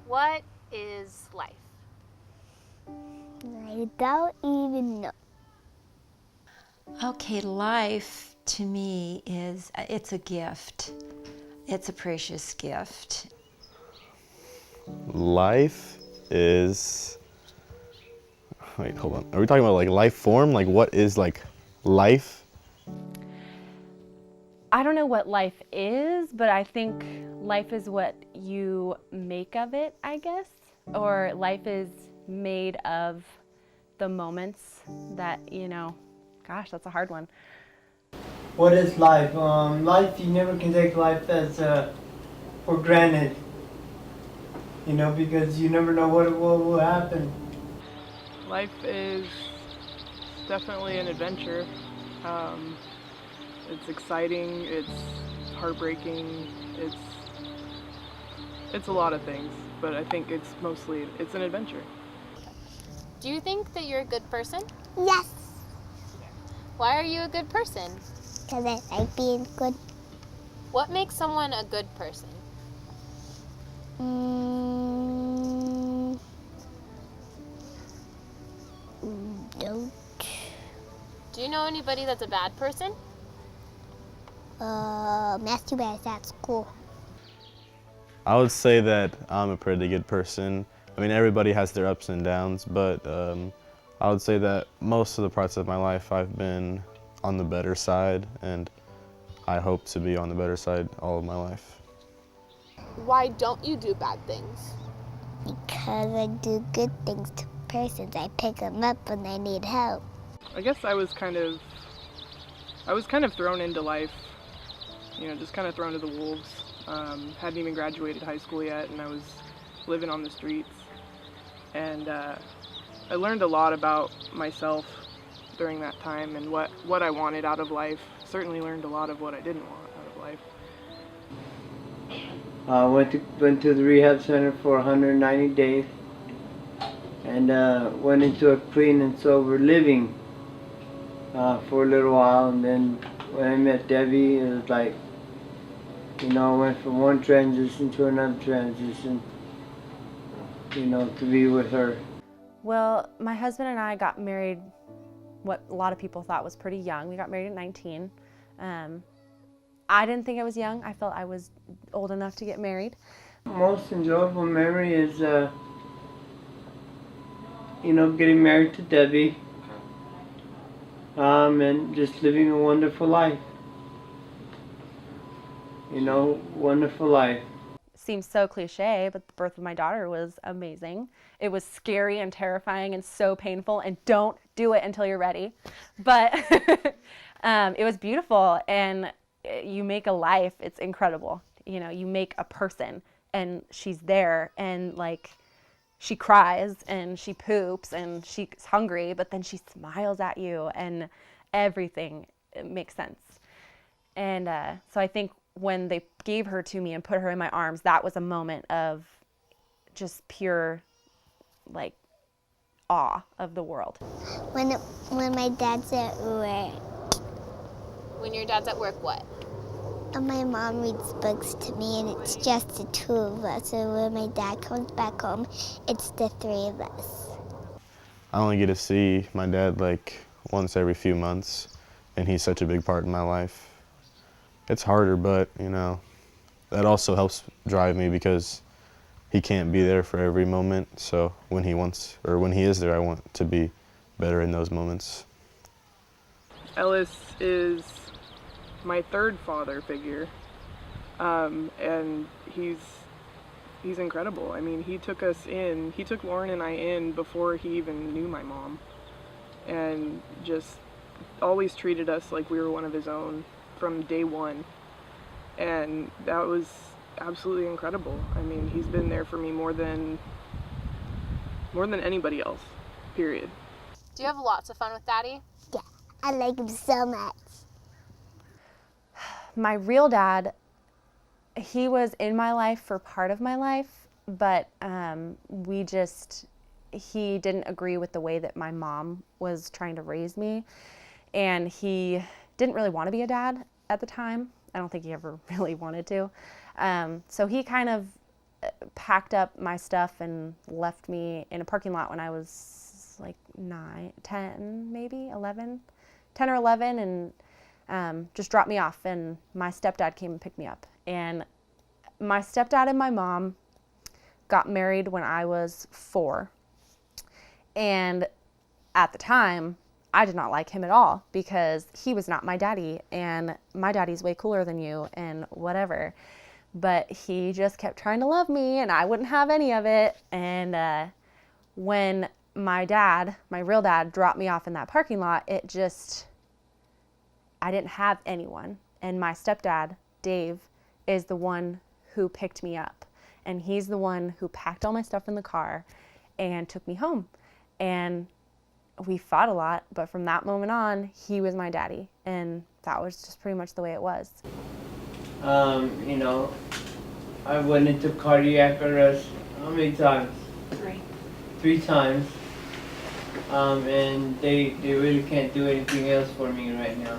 What is life? I don't even know. Okay, life to me it's a gift. It's a precious gift. Life is, wait, hold on. Are we talking about like life form? Like what is like life? I don't know what life is, but I think life is what you make of it, I guess. Or life is made of the moments that, gosh, that's a hard one. What is life? Life, you never can take life as for granted. Because you never know what will happen. Life is definitely an adventure. It's exciting, it's heartbreaking, it's a lot of things, but I think it's an adventure. Do you think that you're a good person? Yes, Why are you a good person? because I like being good. What makes someone a good person? Don't. Do you know anybody that's a bad person? That's too bad. That's cool. I would say that I'm a pretty good person. I mean, everybody has their ups and downs, but I would say that most of the parts of my life I've been on the better side, and I hope to be on the better side all of my life. Why don't you do bad things? Because I do good things to persons. I pick them up when they need help. I guess I was kind of thrown into life, just kind of thrown to the wolves. Hadn't even graduated high school yet, and I was living on the streets. And I learned a lot about myself during that time and what I wanted out of life. Certainly learned a lot of what I didn't want out of life. Went to the rehab center for 190 days and went into a clean and sober living for a little while. And then when I met Debbie, it was like, I went from one transition to another transition, to be with her. Well, my husband and I got married what a lot of people thought was pretty young. We got married at 19. I didn't think I was young. I felt I was old enough to get married. Most enjoyable memory is, getting married to Debbie and just living a wonderful life. Wonderful life. Seems so cliche, but the birth of my daughter was amazing. It was scary and terrifying and so painful, and don't do it until you're ready. But it was beautiful, and you make a life. It's incredible. You make a person, and she's there, and like she cries and she poops and she's hungry, but then she smiles at you, and everything makes sense. And so I think when they gave her to me and put her in my arms, that was a moment of just pure, like, awe of the world. When my dad's at work, When your dad's at work, what? and my mom reads books to me, and it's just the two of us. So when my dad comes back home, it's the three of us. I only get to see my dad like once every few months, and he's such a big part in my life. It's harder, but that also helps drive me because he can't be there for every moment. So when he is there, I want to be better in those moments. Ellis is my third father figure, and he's incredible. I mean, he took Lauren and I in before he even knew my mom, and just always treated us like we were one of his own from day one, and that was absolutely incredible. I mean, he's been there for me more than anybody else, period. Do you have lots of fun with Daddy? Yeah, I like him so much. My real dad, he was in my life for part of my life, but he didn't agree with the way that my mom was trying to raise me, and he didn't really want to be a dad at the time. I don't think he ever really wanted to. So he kind of packed up my stuff and left me in a parking lot when I was like 10 maybe, 11, 10 or 11, and just dropped me off, and my stepdad came and picked me up. And my stepdad and my mom got married when I was 4. And at the time, I did not like him at all because he was not my daddy, and my daddy's way cooler than you and whatever. But he just kept trying to love me, and I wouldn't have any of it. And when my dad, my real dad, dropped me off in that parking lot, I didn't have anyone. And my stepdad, Dave, is the one who picked me up. And he's the one who packed all my stuff in the car and took me home. And we fought a lot, but from that moment on, he was my daddy. And that was just pretty much the way it was. You know, I went into cardiac arrest how many times? 3. 3 times. And they really can't do anything else for me right now.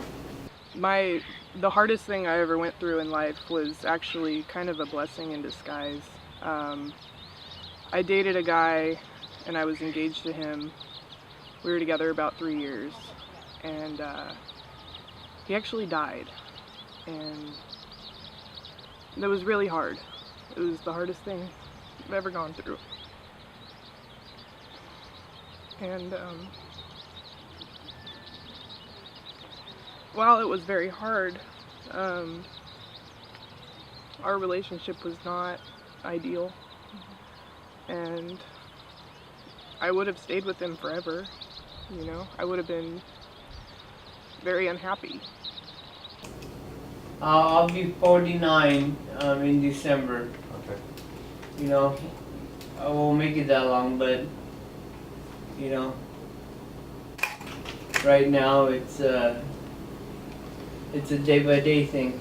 The hardest thing I ever went through in life was actually kind of a blessing in disguise. I dated a guy and I was engaged to him. We were together about 3 years, and he actually died, and that was really hard. It was the hardest thing I've ever gone through. And while it was very hard, our relationship was not ideal, and I would have stayed with him forever, you know. I would have been very unhappy. I'll be 49 in December. Okay. You know, I won't make it that long, but you know, right now it's a day-by-day thing.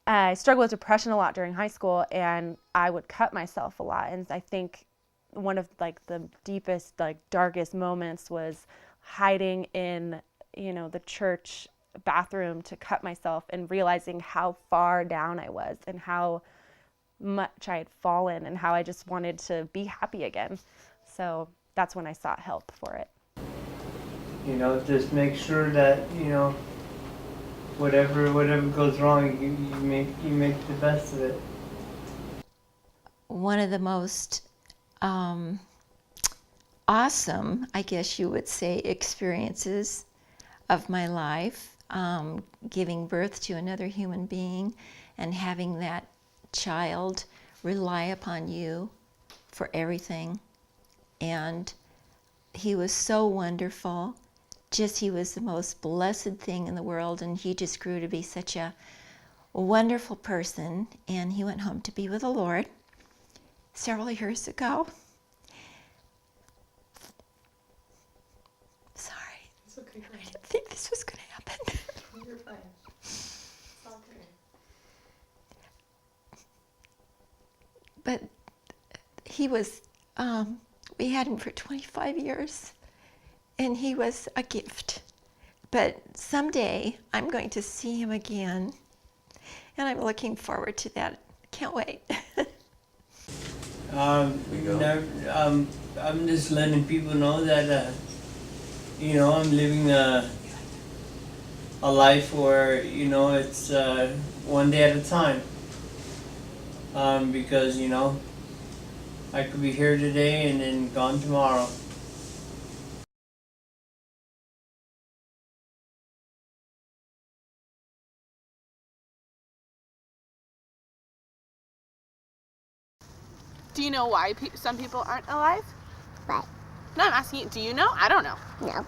I struggled with depression a lot during high school, and I would cut myself a lot. And I think one of like the deepest, like darkest moments was hiding in, you know, the church bathroom to cut myself, and realizing how far down I was and how much I had fallen and how I just wanted to be happy again. So that's when I sought help for it. You know, just make sure that, you know, whatever goes wrong, you make the best of it. One of the most awesome, I guess you would say, experiences of my life, giving birth to another human being and having that child rely upon you for everything. And he was so wonderful. He was the most blessed thing in the world, and he just grew to be such a wonderful person. And he went home to be with the Lord several years ago. Sorry. It's okay. I didn't think this was going to happen. You're fine. It's all good. But he was, we had him for 25 years, and he was a gift. But someday I'm going to see him again, and I'm looking forward to that. Can't wait. I'm just letting people know that, you know, I'm living a life where, you know, it's one day at a time. Because, you know, I could be here today and then gone tomorrow. Do you know why some people aren't alive? But No, I'm asking you. Do you know? I don't know. no.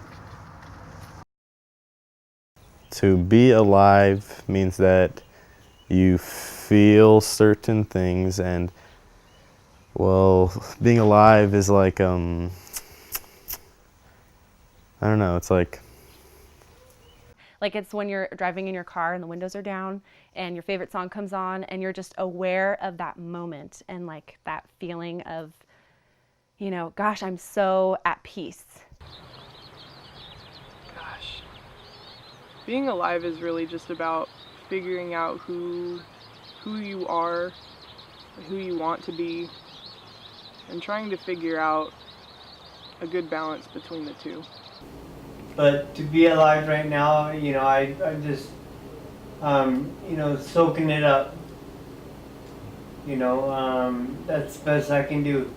To be alive means that you feel certain things, and well, being alive is like, I don't know, it's like It's when you're driving in your car and the windows are down and your favorite song comes on and you're just aware of that moment and like that feeling of, you know, gosh, I'm so at peace. Gosh. Being alive is really just about figuring out who you are who you want to be, and trying to figure out a good balance between the two. But to be alive right now, I'm just, soaking it up. That's the best I can do.